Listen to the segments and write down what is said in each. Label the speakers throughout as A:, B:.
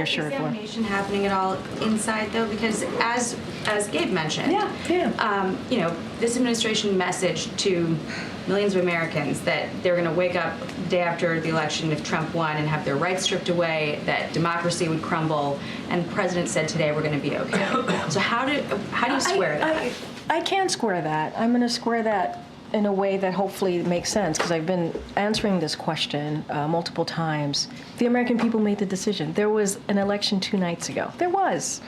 A: Is
B: sure for.
A: examination happening at all inside, though? Because as Gabe mentioned, this administration messaged to millions of Americans that they're going to wake up the day after the election if Trump won and have their rights stripped away, that democracy would crumble, and the president said today we're going to be okay. So how do you square that?
B: I can square that. I'm going to square that in a way that hopefully makes sense, because I've been answering this question multiple times. The American people made the decision. There was an election 2 nights ago. There was.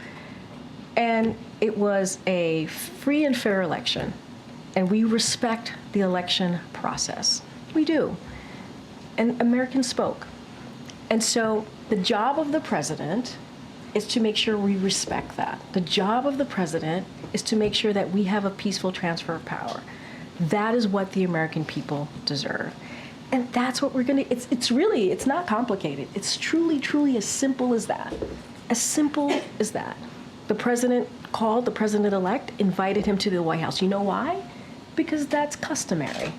B: And it was a free and fair election. And we respect the election process. We do. And Americans spoke. And so the job of the president is to make sure we respect that. The job of the president is to make sure that we have a peaceful transfer of power. That is what the American people deserve. And that's what we're going to, it's not complicated. It's truly as simple as that. As simple as that. The president called the president-elect, invited him to the White House. You know why? Because that's customary.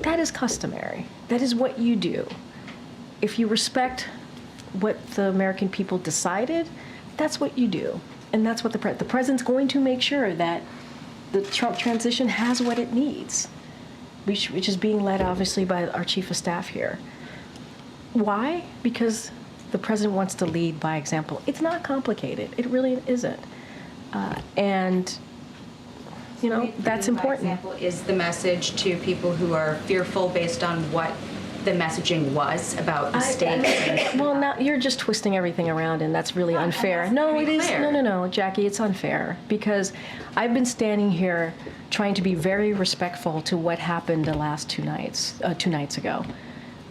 B: That is customary. That is what you do. If you respect what the American people decided, that's what you do. And that's what the president's going to make sure that the Trump transition has what it needs, which is being led, obviously, by our chief of staff here. Why? Because the president wants to lead by example. It's not complicated. It really isn't. And, that's important.
A: By example is the message to people who are fearful based on what the messaging was about mistakes.
B: Well, now you're just twisting everything around, and that's really unfair. No, it is. No, Jacqui, it's unfair, because I've been standing here trying to be very respectful to what happened the last 2 nights ago.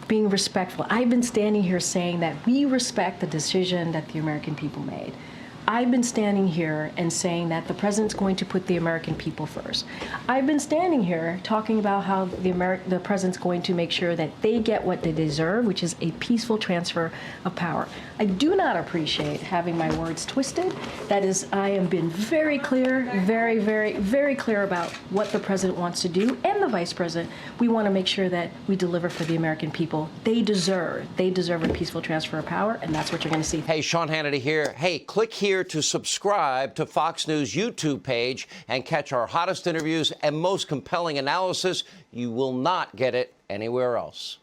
B: Being respectful. I've been standing here saying that we respect the decision that the American people made. I've been standing here and saying that the president's going to put the American people first. I've been standing here talking about how the president's going to make sure that they get what they deserve, which is a peaceful transfer of power. I do not appreciate having my words twisted. That is, I am being very clear, very clear about what the president wants to do, and the vice president. We want to make sure that we deliver for the American people. They deserve a peaceful transfer of power, and that's what you're going to see.
C: Hey, Sean Hannity here. Hey, click here to subscribe to Fox News YouTube page and catch our hottest interviews and most compelling analysis. You will not get it anywhere else.